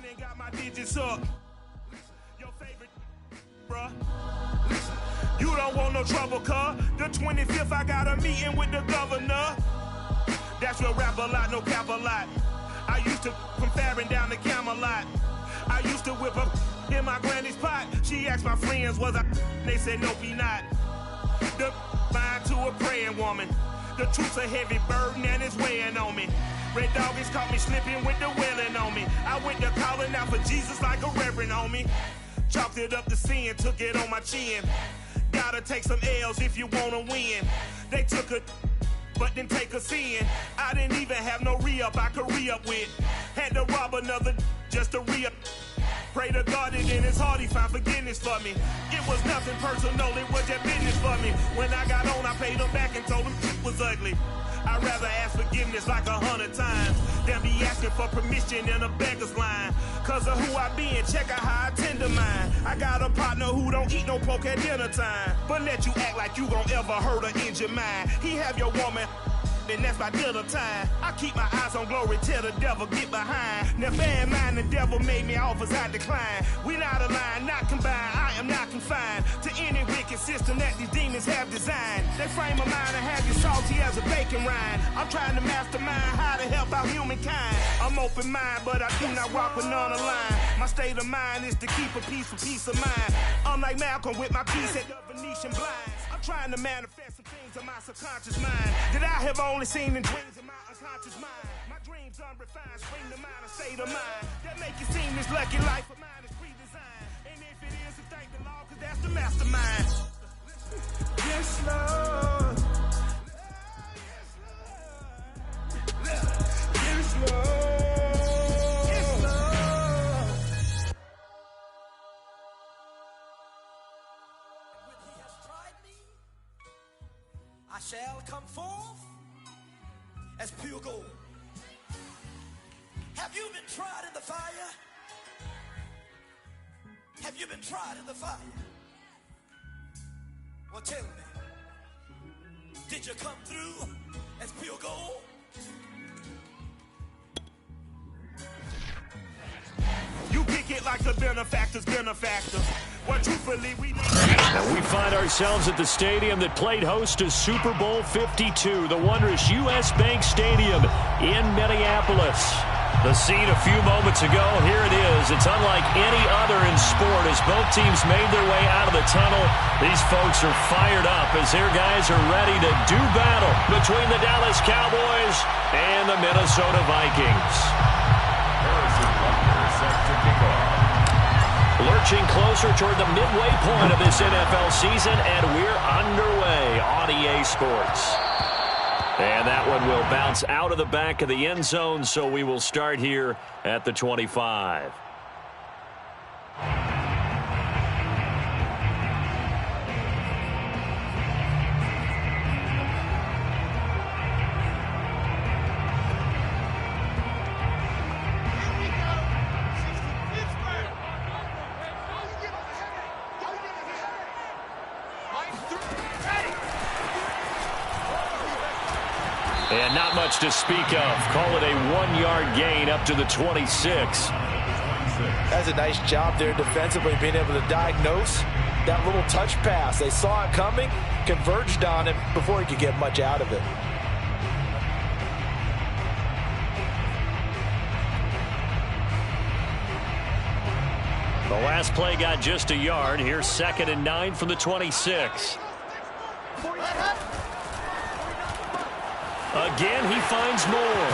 and got my digits up. Your favorite, bruh. You don't want no trouble, cuz. The 25th, I got a meeting with the governor. That's your rap a lot, no cap a lot. I used to from Farron down to Camelot. I used to whip up in my granny's pot. She asked my friends, was I? They said, nope, he not. The mind to a praying woman. The truth's a heavy burden and it's weighing on me. Red Doggies caught me slipping with the wailing on me. I went to calling out for Jesus like a reverend on me. Chalked it up to sin, took it on my chin. Gotta take some L's if you wanna win. They took a but didn't take a sin. I didn't even have no re-up I could re-up with. Had to rob another just to re-up. Pray to God that in his heart he found forgiveness for me. It was nothing personal, it was just business for me. When I got on, I paid him back and told him it was ugly. I'd rather ask forgiveness like 100 times than be asking for permission in a beggar's line. Cause of who I be and check out how I tend to mine. I got a partner who don't eat no pork at dinner time, but let you act like you gon' ever hurt or injure mine. He have your woman, and that's by dinner time. I keep my eyes on glory till the devil get behind. Now bear in mind the devil made me offers I decline. We not aligned, not combined, I am not confined to any wicked system that these demons have designed. They frame of mind and have you salty as a bacon rind. I'm trying to mastermind how to help out humankind. I'm open mind, but I do not walk with none aligned. My state of mind is to keep a peace of mind. I'm like Malcolm with my piece at the Venetian blinds. I'm trying to manifest some things in my subconscious mind that I have only seen in dreams in my unconscious mind. My dreams unrefined, spring to mind, a state of mind that make you seem this lucky life of mine is pre-designed. And if it is, then thank the Lord, cause that's the mastermind. Yes, Lord. Yes, Lord. I shall come forth as pure gold. Have you been tried in the fire? Have you been tried in the fire? Well, tell me, did you come through as pure gold? You kick it like the benefactor's benefactor. Well, truthfully, we know. Now we find ourselves at the stadium that played host to Super Bowl 52, the wondrous U.S. Bank Stadium in Minneapolis. The scene a few moments ago, here it is. It's unlike any other in sport as both teams made their way out of the tunnel. These folks are fired up as their guys are ready to do battle between the Dallas Cowboys and the Minnesota Vikings. Lurching closer toward the midway point of this NFL season, and we're underway on EA Sports. And that one will bounce out of the back of the end zone, so we will start here at the 25. And not much to speak of. Call it a 1-yard gain up to the 26. That's a nice job there defensively, being able to diagnose that little touch pass. They saw it coming, converged on him before he could get much out of it. The last play got just a yard. Here's 2nd and 9 from the 26. Again, he finds more.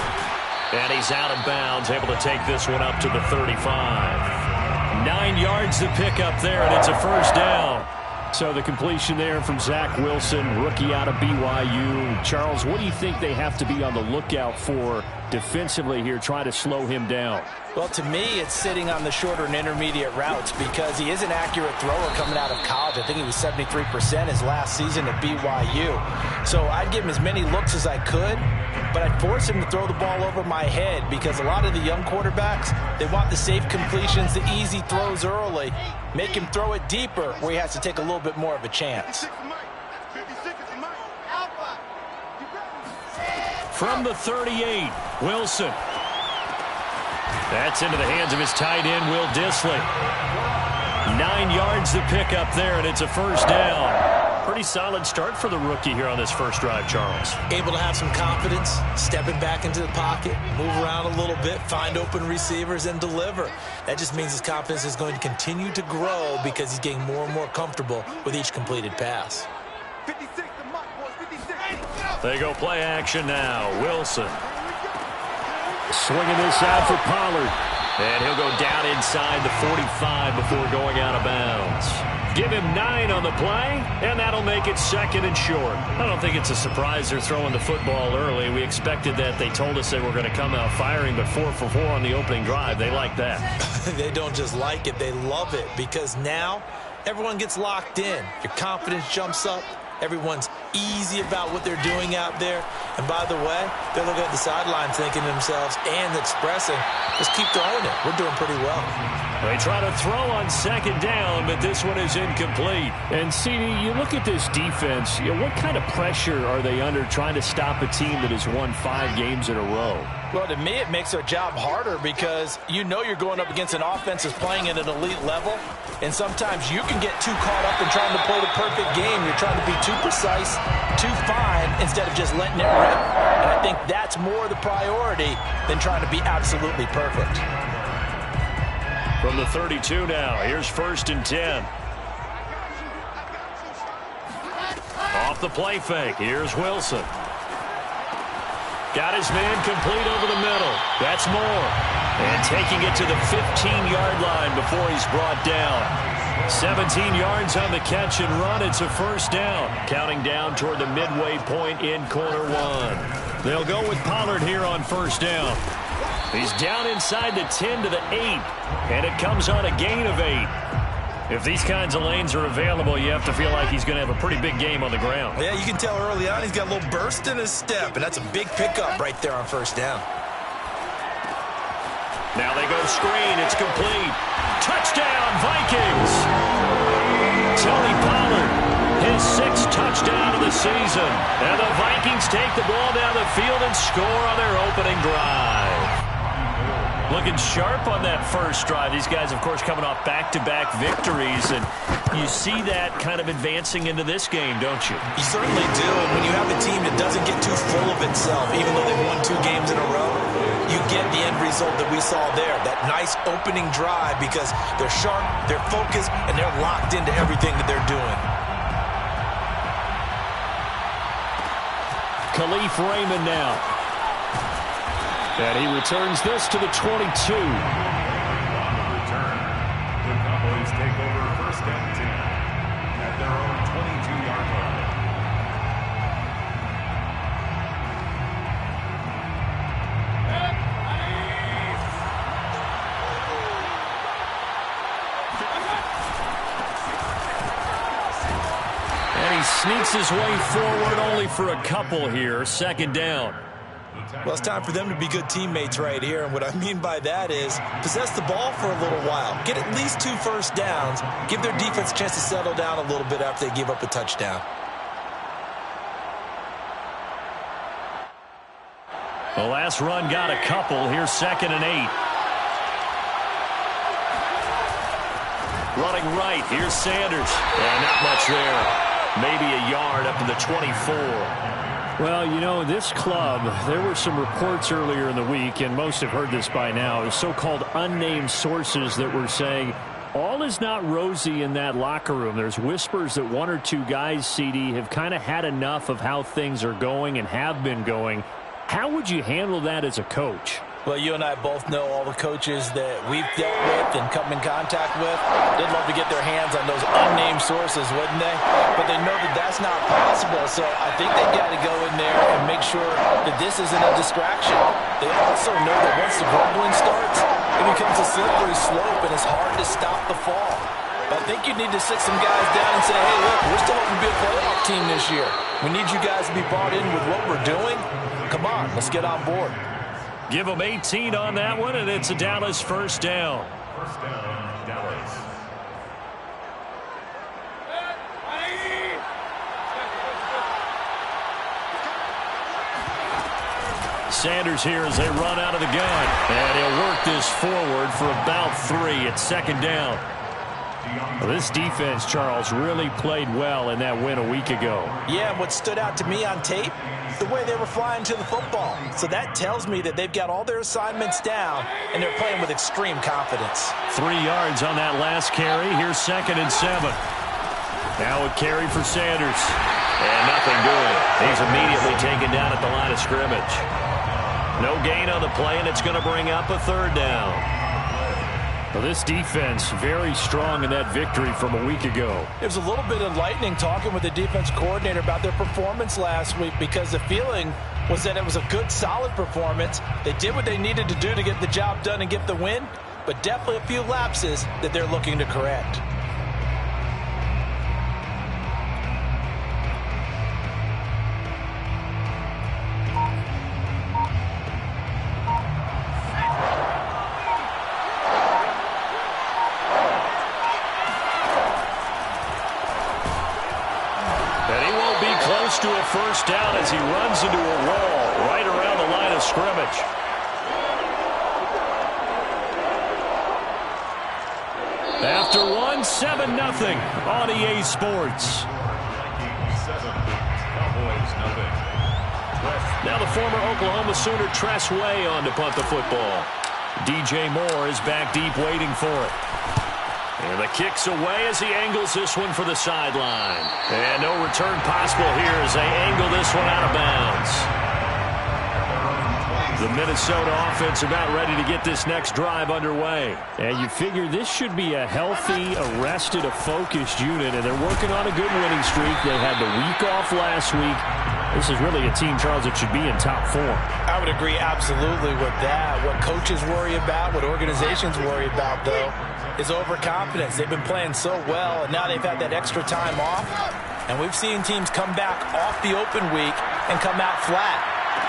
And he's out of bounds, able to take this one up to the 35. 9 yards to pick up there, and it's a first down. So the completion there from Zach Wilson, rookie out of BYU. Charles, what do you think they have to be on the lookout for defensively here, trying to slow him down? Well, to me, it's sitting on the shorter and intermediate routes because he is an accurate thrower coming out of college. I think he was 73% his last season at BYU. So I'd give him as many looks as I could, but I'd force him to throw the ball over my head because a lot of the young quarterbacks, they want the safe completions, the easy throws early. Make him throw it deeper where he has to take a little bit more of a chance. From the 38, Wilson. That's into the hands of his tight end, Will Dissly. 9 yards to pick up there, and it's a first down. Pretty solid start for the rookie here on this first drive, Charles. Able to have some confidence, stepping back into the pocket, move around a little bit, find open receivers, and deliver. That just means his confidence is going to continue to grow because he's getting more and more comfortable with each completed pass. 56, the mark, boys, 56. They go play action now. Wilson. Swinging this out for Pollard. And he'll go down inside the 45 before going out of bounds. Give him 9 on the play, and that'll make it 2nd and short. I don't think it's a surprise they're throwing the football early. We expected that. They told us they were going to come out firing, but 4 for 4 on the opening drive. They like that. They don't just like it, they love it, because now everyone gets locked in. Your confidence jumps up. Everyone's easy about what they're doing out there. And by the way, they're looking at the sideline thinking to themselves and expressing, just keep throwing it. We're doing pretty well. They try to throw on 2nd down, but this one is incomplete. And, CD, you look at this defense, what kind of pressure are they under trying to stop a team that has won 5 games in a row? Well, to me, it makes their job harder because you know you're going up against an offense that's playing at an elite level, and sometimes you can get too caught up in trying to play the perfect game. You're trying to be too precise, too fine, instead of just letting it rip. And I think that's more the priority than trying to be absolutely perfect. From the 32 now, here's 1st and 10. Off the play fake, here's Wilson. Got his man complete over the middle. That's Moore. And taking it to the 15-yard line before he's brought down. 17 yards on the catch and run. It's a first down. Counting down toward the midway point in quarter 1. They'll go with Pollard here on first down. He's down inside the 10 to the 8. And it comes on a gain of 8. If these kinds of lanes are available, you have to feel like he's going to have a pretty big game on the ground. Yeah, you can tell early on he's got a little burst in his step, and that's a big pickup right there on first down. Now they go screen. It's complete. Touchdown, Vikings! Tony Pollard, his 6th touchdown of the season. And the Vikings take the ball down the field and score on their opening drive. Looking sharp on that first drive. These guys, of course, coming off back-to-back victories, and you see that kind of advancing into this game, don't you? You certainly do, and when you have a team that doesn't get too full of itself, even though they've won 2 games in a row, you get the end result that we saw there, that nice opening drive, because they're sharp, they're focused, and they're locked into everything that they're doing. Khalif Raymond now. And he returns this to the 22. Return. The Cowboys take over 1st and 10 at their own 22-yard line. And he sneaks his way forward only for a couple here. 2nd down. Well, it's time for them to be good teammates right here, and what I mean by that is possess the ball for a little while. Get at least 2 first downs. Give their defense a chance to settle down a little bit after they give up a touchdown. The last run got a couple. Here's 2nd and 8. Running right. Here's Sanders. And not much there. Maybe a yard up to the 24. Well, you know, this club, there were some reports earlier in the week, and most have heard this by now, so-called unnamed sources that were saying all is not rosy in that locker room. There's whispers that 1 or 2 guys, CD, have kind of had enough of how things are going and have been going. How would you handle that as a coach? Well, you and I both know all the coaches that we've dealt with and come in contact with. They'd love to get their hands on those unnamed sources, wouldn't they? But they know that that's not possible, so I think they've got to go in there and make sure that this isn't a distraction. They also know that once the grumbling starts, it becomes a slippery slope, and it's hard to stop the fall. But I think you need to sit some guys down and say, hey, look, we're still hoping to be a playoff team this year. We need you guys to be bought in with what we're doing. Come on, let's get on board. Give them 18 on that one, and it's a Dallas first down. First down, Dallas. Sanders here as they run out of the gun. And he'll work this forward for about 3 at second down. Well, this defense, Charles, really played well in that win a week ago. Yeah, and what stood out to me on tape, the way they were flying to the football. So that tells me that they've got all their assignments down, and they're playing with extreme confidence. 3 yards on that last carry. Here's 2nd and 7. Now a carry for Sanders. And nothing doing. He's immediately taken down at the line of scrimmage. No gain on the play, and it's going to bring up a 3rd down. Well, this defense very strong in that victory from a week ago. It was a little bit enlightening talking with the defense coordinator about their performance last week, because the feeling was that it was a good, solid performance. They did what they needed to do to get the job done and get the win, but definitely a few lapses that they're looking to correct. To a 1st down as he runs into a wall right around the line of scrimmage. After 7-0 on EA Sports. Now the former Oklahoma Sooner Tress Way on to punt the football. DJ Moore is back deep waiting for it. And the kick's away as he angles this one for the sideline. And no return possible here as they angle this one out of bounds. The Minnesota offense about ready to get this next drive underway. And you figure this should be a healthy, arrested, a focused unit. And they're working on a good winning streak. They had the week off last week. This is really a team, Charles, that should be in top form. I would agree absolutely with that. What coaches worry about, what organizations worry about, though, is overconfidence. They've been playing so well, and now they've had that extra time off. And we've seen teams come back off the open week and come out flat.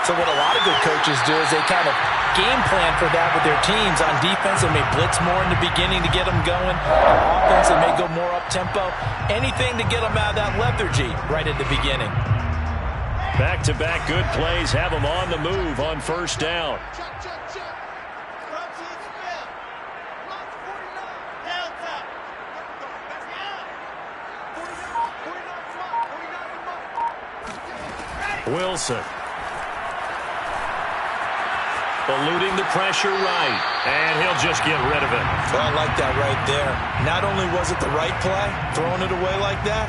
So what a lot of good coaches do is they kind of game plan for that with their teams. On defense, they may blitz more in the beginning to get them going. On offense, they may go more up-tempo. Anything to get them out of that lethargy right at the beginning. Back-to-back good plays have them on the move on 1st down. Wilson. Eluding the pressure right. And he'll just get rid of it. Well, I like that right there. Not only was it the right play, throwing it away like that,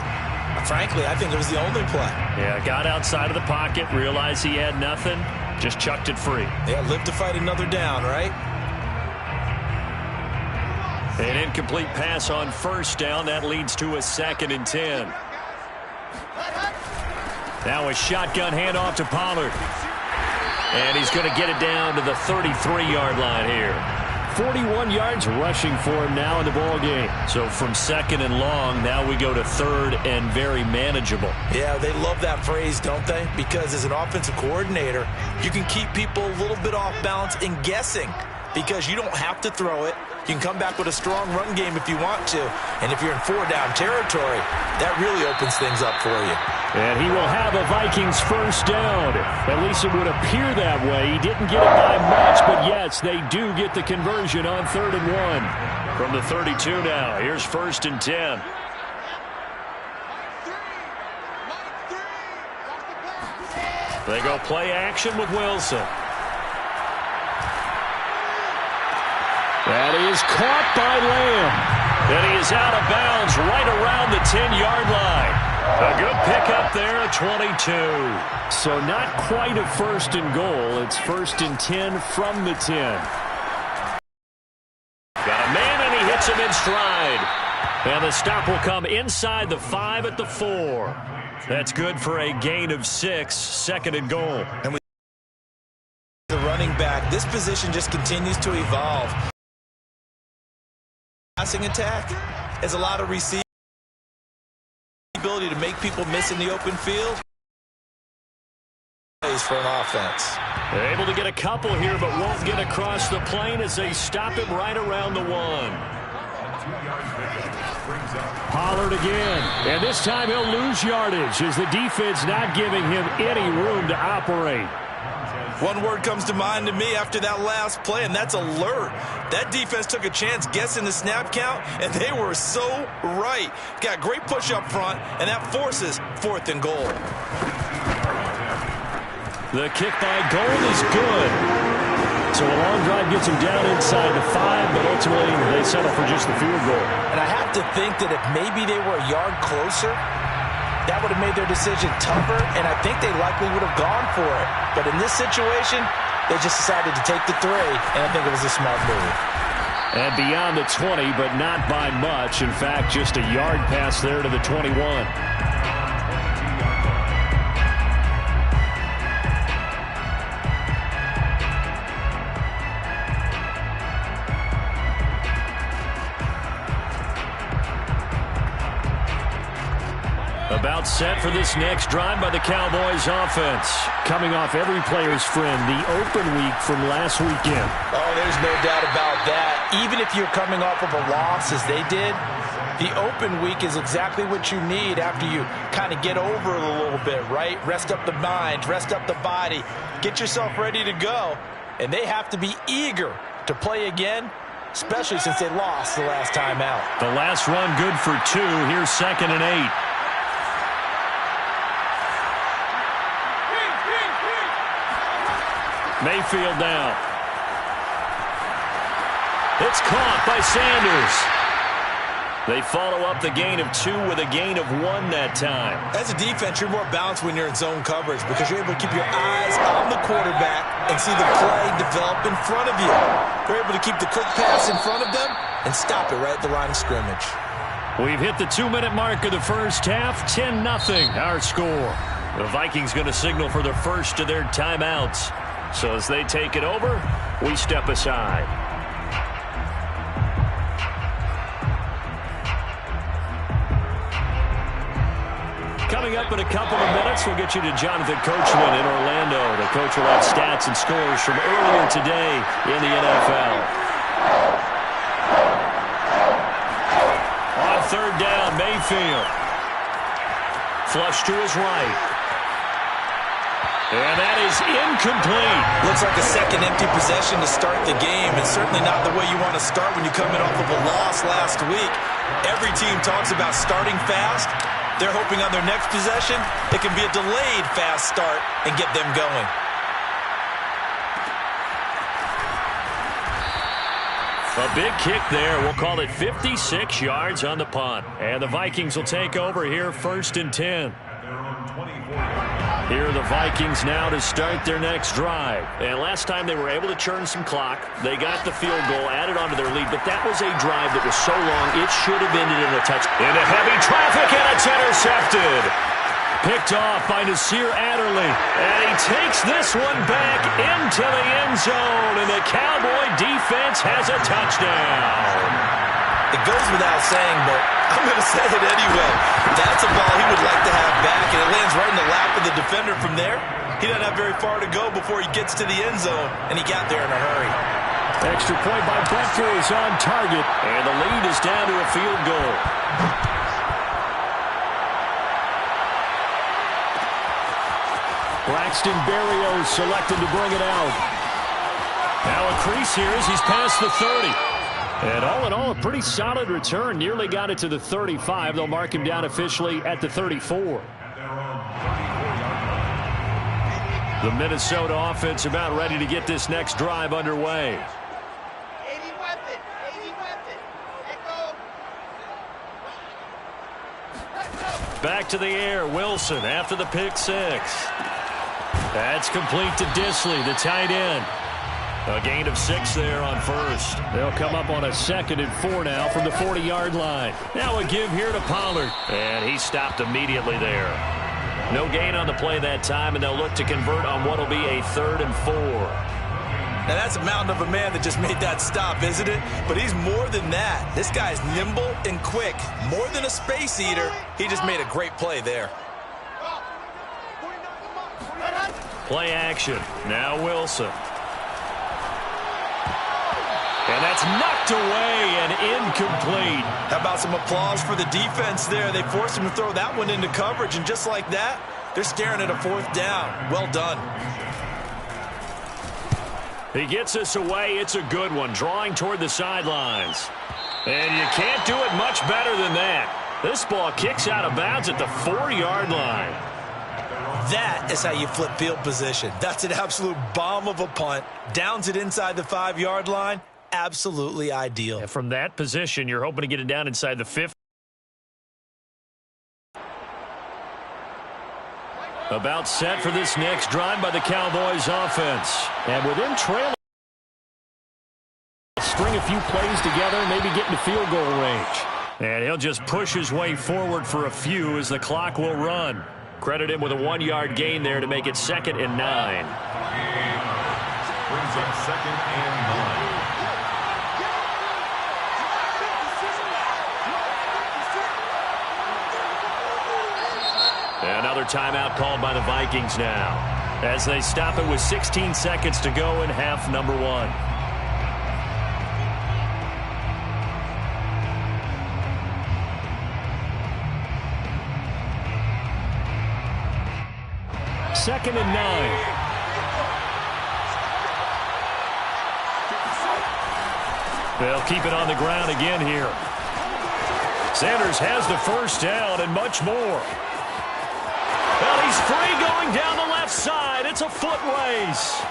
frankly, I think it was the only play. Yeah, got outside of the pocket, realized he had nothing, just chucked it free. Yeah, live to fight another down, right? An incomplete pass on 1st down. That leads to a 2nd and 10. Now a shotgun handoff to Pollard. And he's going to get it down to the 33-yard line here. 41 yards rushing for him now in the ball game. So from 2nd and long, now we go to 3rd and very manageable. Yeah, they love that phrase, don't they? Because as an offensive coordinator, you can keep people a little bit off balance and guessing, because you don't have to throw it. You can come back with a strong run game if you want to. And if you're in 4-down territory, that really opens things up for you. And he will have a Vikings 1st down. At least it would appear that way. He didn't get it by much, but yes, they do get the conversion on 3rd and 1. From the 32 now, here's 1st and 10. They go play action with Wilson. That is caught by Lamb. And he is out of bounds right around the 10-yard line. A good pickup there at 22. So not quite a 1st and goal. It's 1st and 10 from the 10. Got a man, and he hits him in stride. And the stop will come inside the 5 at the 4. That's good for a gain of 6, 2nd and goal. And with the running back, this position just continues to evolve. Passing attack has a lot of receiving ability to make people miss in the open field. For an offense. They're able to get a couple here, but won't get across the plane as they stop him right around the 1. Pollard again, and this time he'll lose yardage as the defense not giving him any room to operate. One word comes to mind to me after that last play, and that's alert. That defense took a chance guessing the snap count, and they were so right. Got great push up front, and that forces 4th and goal. The kick by Gold is good. So a long drive gets them down inside the 5, but ultimately they settle for just the field goal. And I have to think that if maybe they were a yard closer, that would have made their decision tougher, and I think they likely would have gone for it. But in this situation, they just decided to take the 3, and I think it was a smart move. And beyond the 20, but not by much. In fact, just a yard pass there to the 21. About set for this next drive by the Cowboys offense. Coming off every player's friend, the open week from last weekend. Oh, there's no doubt about that. Even if you're coming off of a loss as they did, the open week is exactly what you need after you kind of get over it a little bit, right? Rest up the mind, rest up the body, get yourself ready to go. And they have to be eager to play again, especially since they lost the last time out. The last run good for 2. Here's 2nd and 8. Mayfield now. It's caught by Sanders. They follow up the gain of 2 with a gain of 1 that time. As a defense, you're more balanced when you're in zone coverage because you're able to keep your eyes on the quarterback and see the play develop in front of you. You're able to keep the quick pass in front of them and stop it right at the line of scrimmage. We've hit the 2-minute mark of the first half. 10-0 our score. The Vikings going to signal for the first of their timeouts. So as they take it over, we step aside. Coming up in a couple of minutes, we'll get you to Jonathan Coachman in Orlando. The coach will have stats and scores from earlier today in the NFL. On 3rd down, Mayfield. Flush to his right. And that is incomplete. Looks like a second empty possession to start the game, and certainly not the way you want to start when you come in off of a loss last week. Every team talks about starting fast. They're hoping on their next possession, it can be a delayed fast start and get them going. A big kick there. We'll call it 56 yards on the punt. And the Vikings will take over here 1st and 10. Here are the Vikings now to start their next drive. And last time they were able to churn some clock. They got the field goal, added onto their lead, but that was a drive that was so long it should have ended in a touchdown. Into heavy traffic, and it's intercepted. Picked off by Nasir Adderley. And he takes this one back into the end zone, and the Cowboy defense has a touchdown. It goes without saying, but I'm going to say it anyway. That's a ball he would like to have back, and it lands right in the lap of the defender from there. He doesn't have very far to go before he gets to the end zone, and he got there in a hurry. Extra point by Butker is on target, and the lead is down to a field goal. Braxton Berrios selected to bring it out. Now a crease here as he's past the 30. And all in all, a pretty solid return. Nearly got it to the 35. They'll mark him down officially at the 34. The Minnesota offense about ready to get this next drive underway. Back to the air, Wilson after the pick 6. That's complete to Disley, the tight end. A gain of 6 there on 1st. They'll come up on a 2nd and 4 now from the 40-yard line. Now a give here to Pollard. And he stopped immediately there. No gain on the play that time, and they'll look to convert on what will be a 3rd and 4. Now that's a mountain of a man that just made that stop, isn't it? But he's more than that. This guy's nimble and quick. More than a space eater. He just made a great play there. Play action. Now Wilson. And that's knocked away and incomplete. How about some applause for the defense there? They forced him to throw that one into coverage, and just like that, they're staring at a 4th down. Well done. He gets us away. It's a good one, drawing toward the sidelines. And you can't do it much better than that. This ball kicks out of bounds at the 4-yard line. That is how you flip field position. That's an absolute bomb of a punt. Downs it inside the 5-yard line. Absolutely ideal. And from that position, you're hoping to get it down inside the 50. About set for this next drive by the Cowboys offense. And with him trailing, string a few plays together, maybe get into field goal range. And he'll just push his way forward for a few as the clock will run. Credit him with a 1-yard gain there to make it 2nd and 9. Brings up 2nd and 9. Another timeout called by the Vikings now, as they stop it with 16 seconds to go in half number 1. Second and 9. They'll keep it on the ground again here. Sanders has the first down and much more. Well, he's free going down the left side. It's a foot race.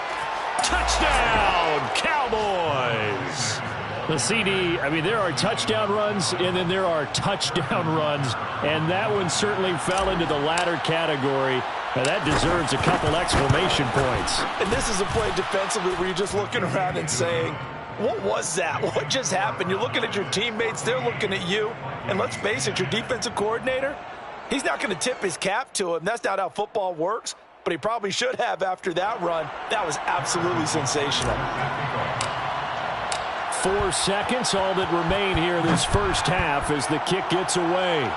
Touchdown, Cowboys. The CD, I mean, there are touchdown runs, and then there are touchdown runs, and that one certainly fell into the latter category. Now, that deserves a couple exclamation points. And this is a play defensively where you're just looking around and saying, what was that? What just happened? You're looking at your teammates. They're looking at you. And let's face it, your defensive coordinator, he's not going to tip his cap to him. That's not how football works, but he probably should have after that run. That was absolutely sensational. 4 seconds, all that remain here this first half as the kick gets away.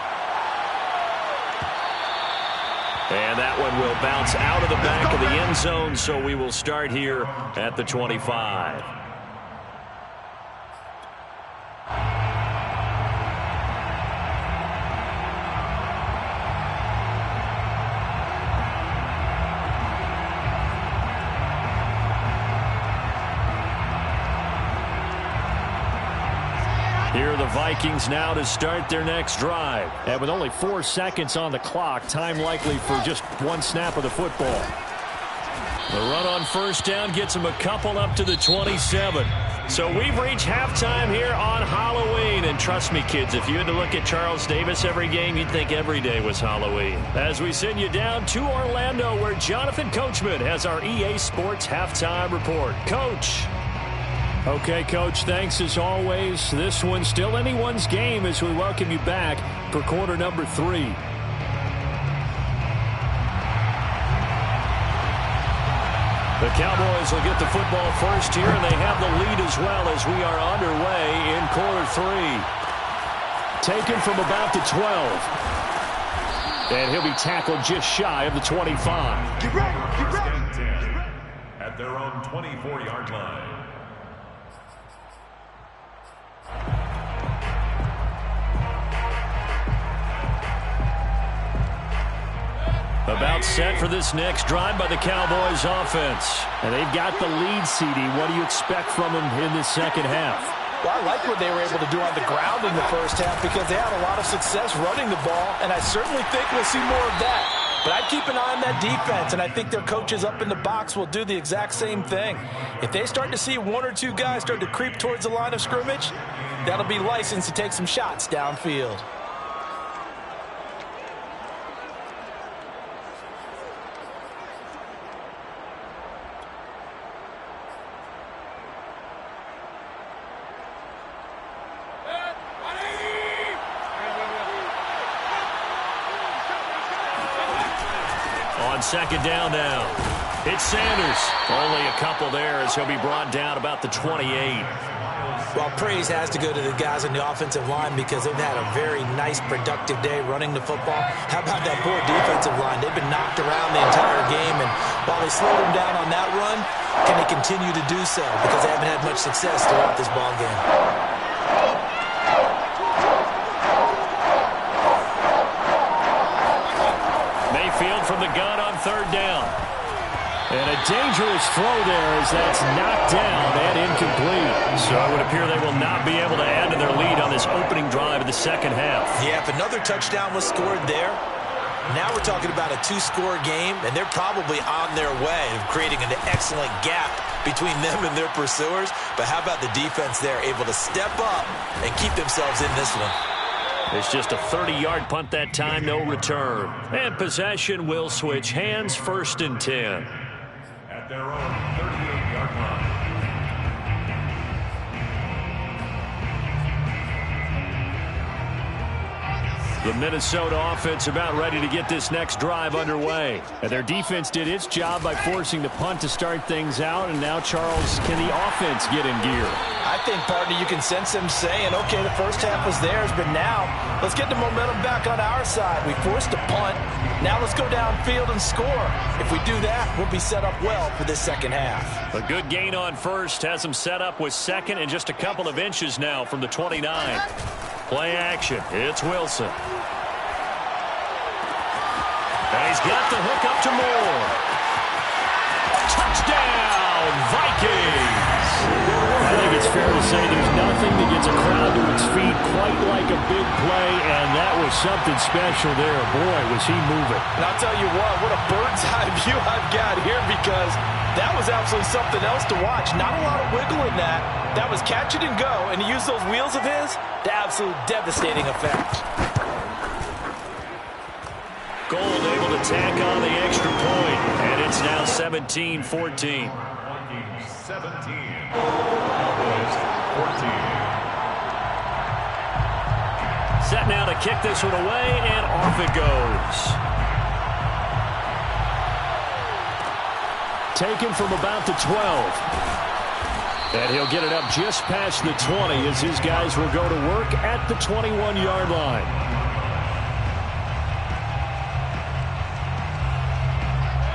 And that one will bounce out of the back of the end zone, so we will start here at the 25. Here are the Vikings now to start their next drive. And with only 4 seconds on the clock, time likely for just one snap of the football. The run on first down gets them a couple up to the 27. So we've reached halftime here on Halloween. And trust me, kids, if you had to look at Charles Davis every game, you'd think every day was Halloween. As we send you down to Orlando, where Jonathan Coachman has our EA Sports Halftime Report. Coach. Okay, Coach, thanks as always. This one's still anyone's game as we welcome you back for quarter number 3. The Cowboys will get the football first here, and they have the lead as well as we are underway in quarter 3. Taken from about the 12. And he'll be tackled just shy of the 25. Get ready. At their own 24-yard line. About set for this next drive by the Cowboys offense. And they've got the lead, CD. What do you expect from them in the second half? Well, I like what they were able to do on the ground in the first half because they had a lot of success running the ball, and I certainly think we'll see more of that. But I'd keep an eye on that defense, and I think their coaches up in the box will do the exact same thing. If they start to see 1 or 2 guys start to creep towards the line of scrimmage, that'll be licensed to take some shots downfield. On second down now, it's Sanders. Only a couple there as he'll be brought down about the 28. Well, praise has to go to the guys on the offensive line because they've had a very nice, productive day running the football. How about that poor defensive line? They've been knocked around the entire game, and while they slowed them down on that run, can they continue to do so? Because they haven't had much success throughout this ball game. Mayfield from the gun on third down. And a a dangerous throw there as that's knocked down and incomplete. So it would appear they will not be able to add to their lead on this opening drive of the second half. Yeah, if another touchdown was scored there, now we're talking about a two-score game, and they're probably on their way of creating an excellent gap between them and their pursuers. But how about the defense there, able to step up and keep themselves in this one? It's just a 30-yard punt that time, no return. And possession will switch hands, 1st and 10. At their own 38-yard line. The Minnesota offense about ready to get this next drive underway. And their defense did its job by forcing the punt to start things out. And now, Charles, can the offense get in gear? I think, partner, you can sense them saying, okay, the first half was theirs, but now let's get the momentum back on our side. We forced a punt. Now let's go downfield and score. If we do that, we'll be set up well for this second half. A good gain on first has them set up with second and just a couple of inches now from the 29. Play action. It's Wilson. And he's got the hook up to Moore. Touchdown, Vikings! I think it's fair to say there's nothing that gets a crowd to its feet quite like a big play, and that was something special there. Boy, was he moving. And I'll tell you what a bird's eye view I've got here, because that was absolutely something else to watch. Not a lot of wiggle in that. That was catch it and go, and he used those wheels of his to absolute devastating effect. Gold able to tack on the extra point, and it's now 17-14. 17. Cowboys 14. Set now to kick this one away, and off it goes. Taken from about the 12. And he'll get it up just past the 20 as his guys will go to work at the 21-yard line.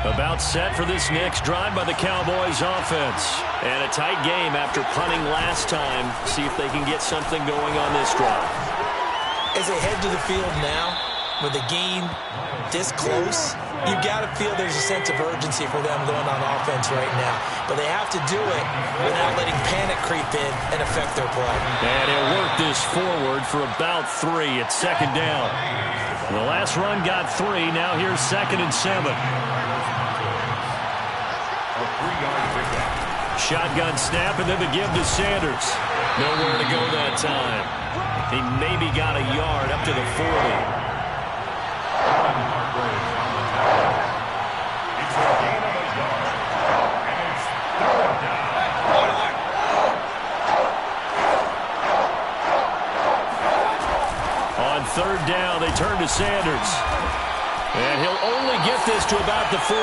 About set for this next drive by the Cowboys offense. And a tight game after punting last time. See if they can get something going on this drive. As they head to the field now, with the game this close, you've got to feel there's a sense of urgency for them going on offense right now. But they have to do it without letting panic creep in and affect their play. And he'll work this forward for about 3 at second down. The last run got 3. Now here's 2nd and 7. Shotgun snap, and then the give to Sanders. Nowhere to go that time. He maybe got a yard up to the 40. It's a gain of a yard, and it's 3rd down. On 3rd down, they turn to Sanders. And he'll only get this to about the 44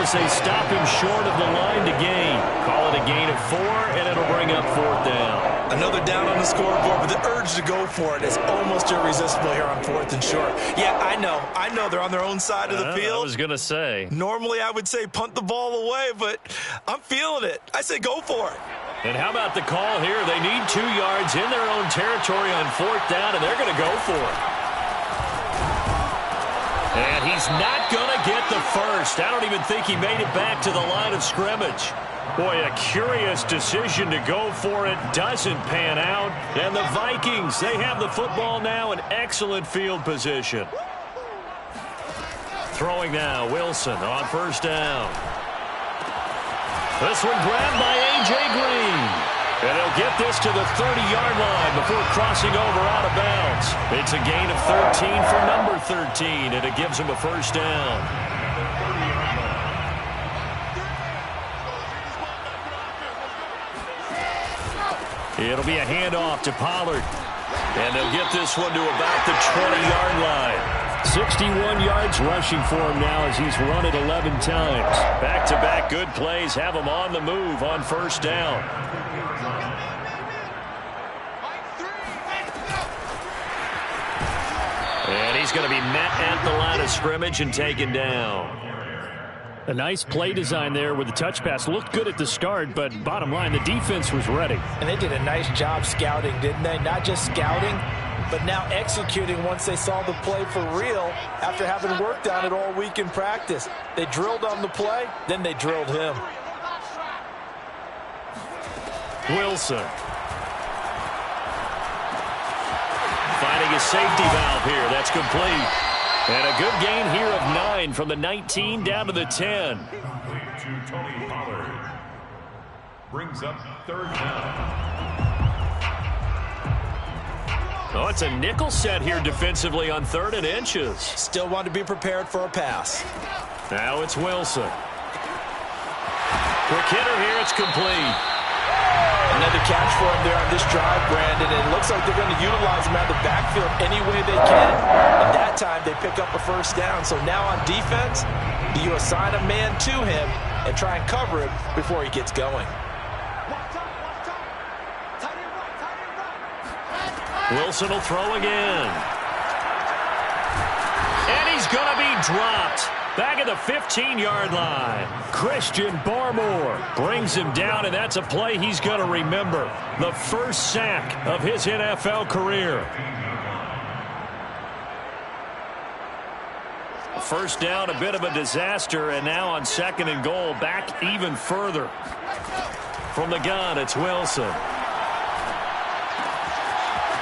as they stop him short of the line to gain. Call it a gain of 4, and it'll bring up 4th down. Another down on the scoreboard, but the urge to go for it is almost irresistible here on 4th and short. Yeah, I know they're on their own side of the field. I was going to say. Normally I would say punt the ball away, but I'm feeling it. I say go for it. And how about the call here? They need 2 yards in their own territory on 4th down, and they're going to go for it. And he's not going to get the first. I don't even think he made it back to the line of scrimmage. Boy, a curious decision to go for it. Doesn't pan out. And the Vikings, they have the football now in excellent field position. Throwing now, Wilson on 1st down. This one grabbed by A.J. Green. And he'll get this to the 30-yard line before crossing over out of bounds. It's a gain of 13 for number 13, and it gives him a 1st down. It'll be a handoff to Pollard. And they'll get this one to about the 20-yard line. 61 yards rushing for him now as he's run it 11 times. Back-to-back good plays have him on the move on 1st down. And he's going to be met at the line of scrimmage and taken down. A nice play design there with the touch pass. Looked good at the start, but bottom line, the defense was ready. And they did a nice job scouting, didn't they? Not just scouting, but now executing once they saw the play for real after having worked on it all week in practice. They drilled on the play, then they drilled him. Wilson. Finding a safety valve here. That's complete. And a good gain here of 9 from the 19 down to the 10. To Tony Pollard. Brings up 3rd down. Oh, it's a nickel set here defensively on 3rd and inches. Still want to be prepared for a pass. Now it's Wilson. Quick hitter here. It's complete. Another catch for him there on this drive, Brandon. It looks like they're going to utilize him out of the backfield any way they can. And that time they pick up a 1st down. So now on defense, do you assign a man to him and try and cover him before he gets going? Wilson will throw again. And he's going to be dropped. Back at the 15-yard line. Christian Barmore brings him down, and that's a play he's going to remember. The first sack of his NFL career. First down, a bit of a disaster, and now on 2nd and goal, back even further. From the gun, it's Wilson.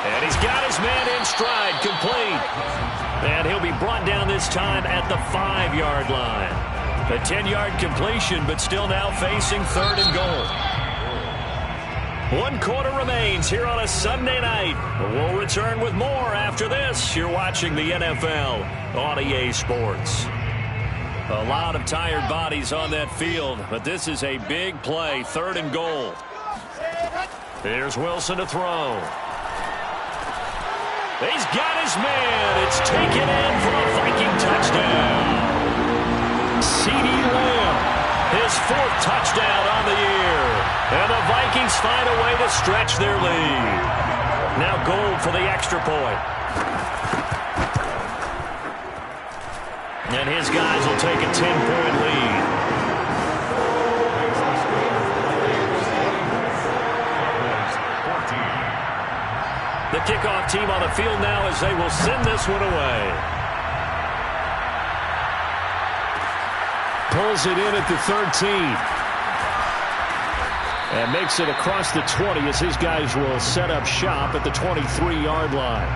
And he's got his man in stride, complete. And he'll be brought down this time at the 5-yard line. A 10-yard completion, but still now facing 3rd and goal. 1 quarter remains here on a Sunday night. We'll return with more after this. You're watching the NFL on EA Sports. A lot of tired bodies on that field, but this is a big play, 3rd and goal. Here's Wilson to throw. He's got his man. It's taken in for a Viking touchdown. CeeDee Lamb, his 4th touchdown on the year. And the Vikings find a way to stretch their lead. Now Gold for the extra point. And his guys will take a 10-point lead. The kickoff team on the field now as they will send this one away. Pulls it in at the 13. And makes it across the 20 as his guys will set up shop at the 23-yard line.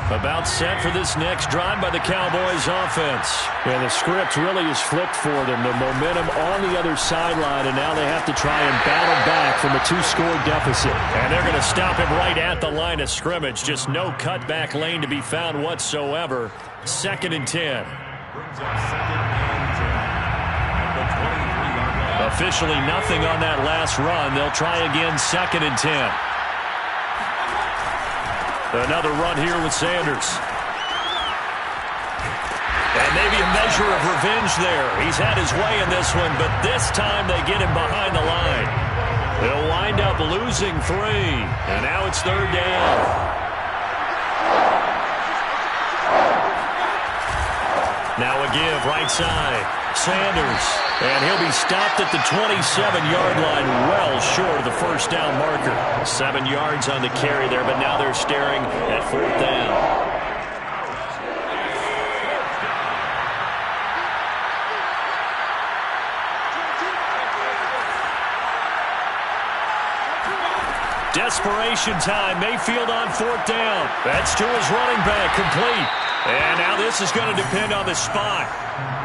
About set for this next drive by the Cowboys offense. And the script really is flipped for them. The momentum on the other sideline, and now they have to try and battle back from a 2-score deficit. And they're going to stop him right at the line of scrimmage. Just no cutback lane to be found whatsoever. 2nd and 10. Officially nothing on that last run. They'll try again 2nd and 10. Another run here with Sanders. And maybe a measure of revenge there. He's had his way in this one, but this time they get him behind the line. They'll wind up losing 3. And now it's 3rd down. Now a give right side. Sanders. And he'll be stopped at the 27-yard line, well short of the 1st down marker. 7 yards on the carry there, but now they're staring at 4th down. Desperation time. Mayfield on 4th down. That's to his running back, complete. And now this is going to depend on the spot.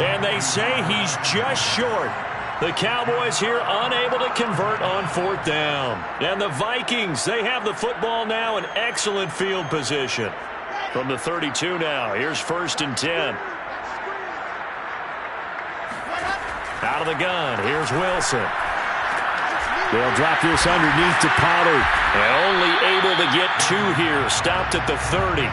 And they say he's just short. The Cowboys here unable to convert on 4th down. And the Vikings, they have the football now in excellent field position. From the 32 now, here's 1st and 10. Out of the gun, here's Wilson. They'll drop this underneath to Pollard. And only able to get 2 here, stopped at the 30.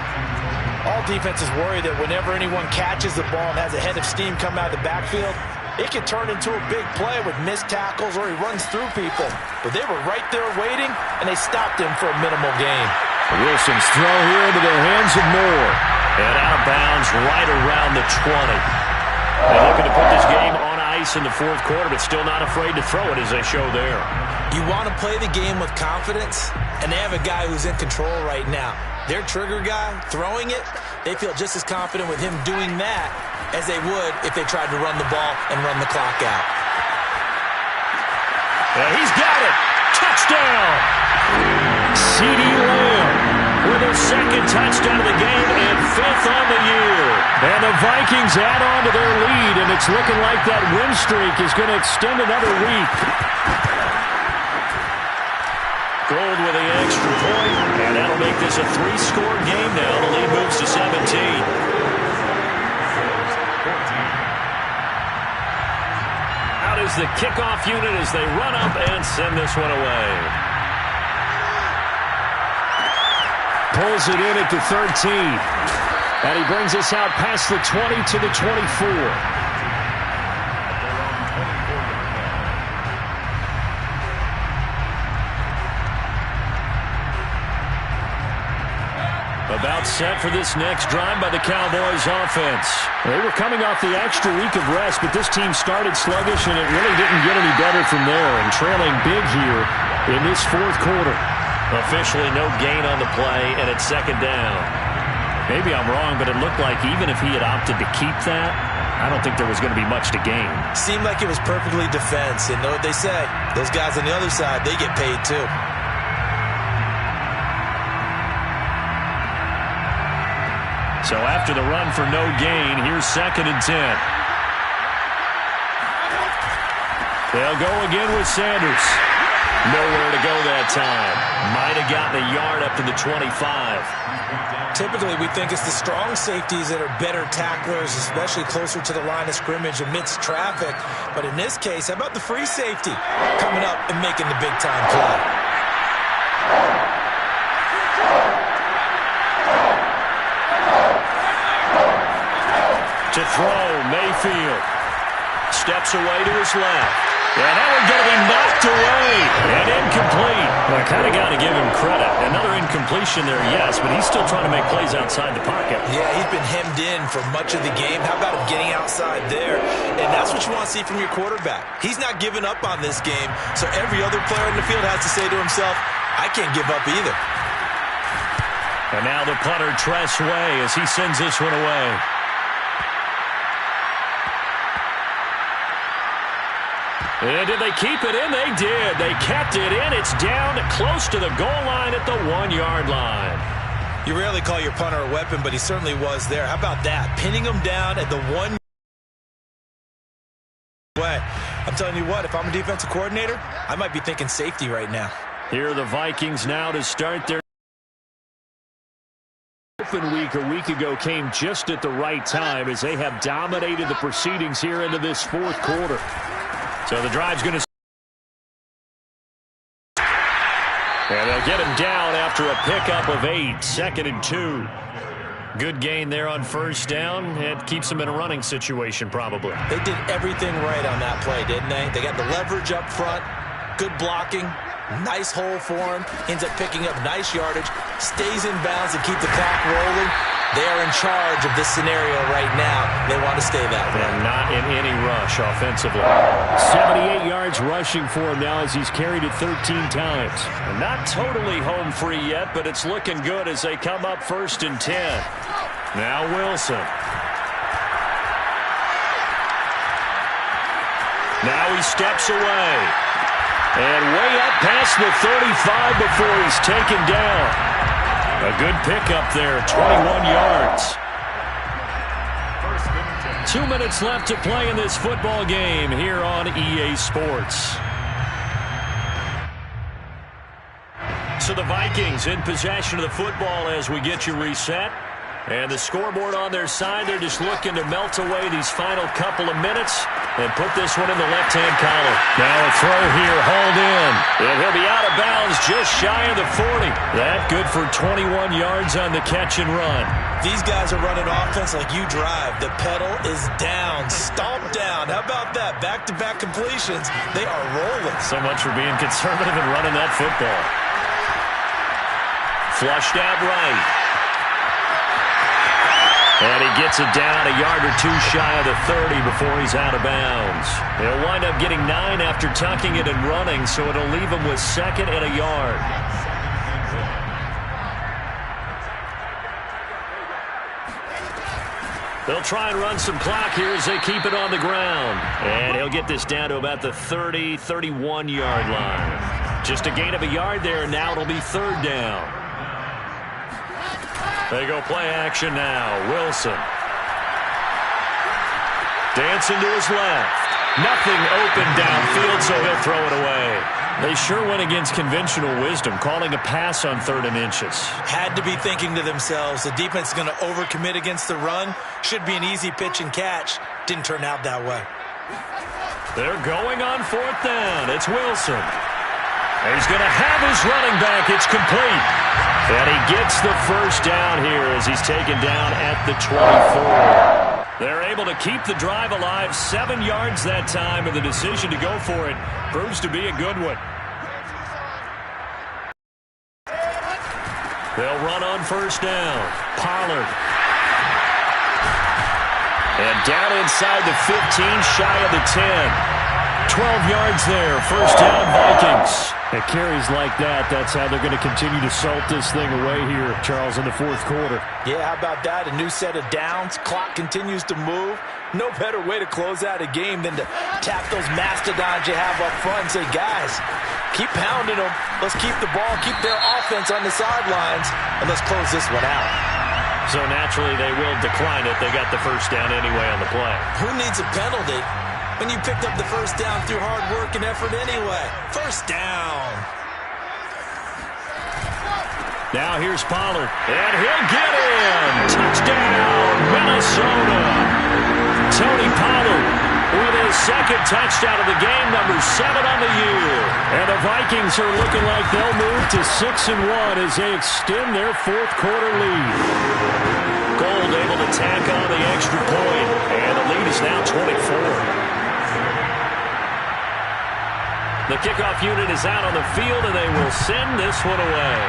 All defenses worry that whenever anyone catches the ball and has a head of steam come out of the backfield, it can turn into a big play with missed tackles or he runs through people. But they were right there waiting, and they stopped him for a minimal gain. Wilson's throw here into the hands of Moore. And out of bounds right around the 20. They're looking to put this game on nice in the fourth quarter, but still not afraid to throw it as they show there. You want to play the game with confidence, and they have a guy who's in control right now. Their trigger guy, throwing it, they feel just as confident with him doing that as they would if they tried to run the ball and run the clock out. Yeah, he's got it. Touchdown. CeeDee Lamb with his second touchdown of the game and 5th on the year. And the Vikings add on to their lead, and it's looking like that win streak is going to extend another week. Gold with the extra point, and that'll make this a 3-score game now. The lead moves to 17. Out is the kickoff unit as they run up and send this one away. Pulls it in at the 13. And he brings us out past the 20 to the 24. About set for this next drive by the Cowboys offense. They were coming off the extra week of rest, but this team started sluggish, and it really didn't get any better from there, and trailing big here in this fourth quarter. Officially no gain on the play, and it's second down. Maybe I'm wrong, but it looked like even if he had opted to keep that, I don't think there was going to be much to gain. Seemed like it was perfectly defense, and know what they say. Those guys on the other side, they get paid too. So after the run for no gain, here's 2nd and 10. They'll go again with Sanders. Nowhere to go that time. Might have gotten a yard up to the 25. Typically, we think it's the strong safeties that are better tacklers, especially closer to the line of scrimmage amidst traffic. But in this case, how about the free safety coming up and making the big-time play? To throw, Mayfield steps away to his left. And that one's going to be knocked away and incomplete. Well, I kind of got to give him credit. Another incompletion there, yes, but he's still trying to make plays outside the pocket. Yeah, he's been hemmed in for much of the game. How about him getting outside there? And that's what you want to see from your quarterback. He's not giving up on this game, so every other player in the field has to say to himself, I can't give up either. And now the punter, Tress Way, as he sends this one away. And did they keep it in? They did. They kept it in. It's down close to the goal line at the 1-yard line. You rarely call your punter a weapon, but he certainly was there. How about that? Pinning him down at the 1 way. I'm telling you what, if I'm a defensive coordinator, I might be thinking safety right now. Here are the Vikings now to start their open week a week ago came just at the right time as they have dominated the proceedings here into this fourth quarter. So the drive's going to... And they'll get him down after a pickup of 8. 2nd and 2. Good gain there on first down. It keeps them in a running situation probably. They did everything right on that play, didn't they? They got the leverage up front, good blocking, nice hole for him, ends up picking up nice yardage, stays in bounds and keep the clock rolling. They are in charge of this scenario right now. They want to stay that way. And not in any rush offensively. 78 yards rushing for him now as he's carried it 13 times. And not totally home free yet, but it's looking good as they come up 1st and 10. Now Wilson. Now he steps away. And way up past the 35 before he's taken down. A good pickup there, 21 yards. 2 minutes left to play in this football game here on EA Sports. So the Vikings in possession of the football as we get you reset. And the scoreboard on their side, they're just looking to melt away these final couple of minutes and put this one in the left-hand column. Now a throw here, hauled in. And he'll be out of bounds just shy of the 40. That good for 21 yards on the catch and run. These guys are running offense like you drive. The pedal is down, stomped down. How about that? Back-to-back completions. They are rolling. So much for being conservative and running that football. Flushed out right. And he gets it down a yard or two shy of the 30 before he's out of bounds. He'll wind up getting 9 after tucking it and running, so it'll leave him with 2nd and a yard. They'll try and run some clock here as they keep it on the ground. And he'll get this down to about the 30, 31-yard line. Just a gain of a yard there, and now it'll be 3rd down. They go play action now. Wilson. Dancing to his left. Nothing open downfield, so he'll throw it away. They sure went against conventional wisdom, calling a pass on 3rd and inches. Had to be thinking to themselves, the defense is going to overcommit against the run. Should be an easy pitch and catch. Didn't turn out that way. They're going on 4th down. It's Wilson. And he's going to have his running back. It's complete. And he gets the 1st down here as he's taken down at the 24. They're able to keep the drive alive, 7 yards that time, and the decision to go for it proves to be a good one. They'll run on 1st down. Pollard. And down inside the 15, shy of the 10. 12 yards there, 1st down Vikings. At carries like that, that's how they're going to continue to salt this thing away here, Charles, in the 4th quarter. Yeah, how about that? A new set of downs. Clock continues to move. No better way to close out a game than to tap those mastodons you have up front and say, guys, keep pounding them. Let's keep the ball, keep their offense on the sidelines, and let's close this one out. So naturally they will decline it. They got the 1st down anyway on the play. Who needs a penalty when you picked up the 1st down through hard work and effort anyway? 1st down. Now here's Pollard, and he'll get in. Touchdown, Minnesota. Tony Pollard with his 2nd touchdown of the game, number 7 on the year. And the Vikings are looking like they'll move to 6-1 as they extend their 4th quarter lead. Gold able to tack on the extra point, and the lead is now 24. The kickoff unit is out on the field, and they will send this one away.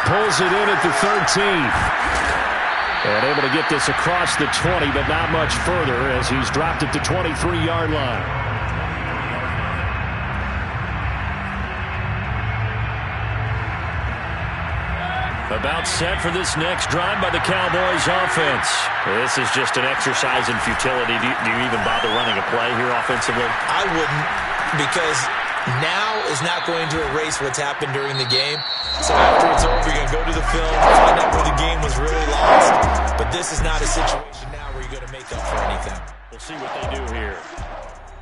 Pulls it in at the 13th. And able to get this across the 20, but not much further as he's dropped it to 23-yard line. About set for this next drive by the Cowboys offense. This is just an exercise in futility. Do you even bother running a play here offensively? I wouldn't, because now is not going to erase what's happened during the game. So after it's over, you're going to go to the film, find out where the game was really lost. But this is not a situation now where you're going to make up for anything. We'll see what they do here.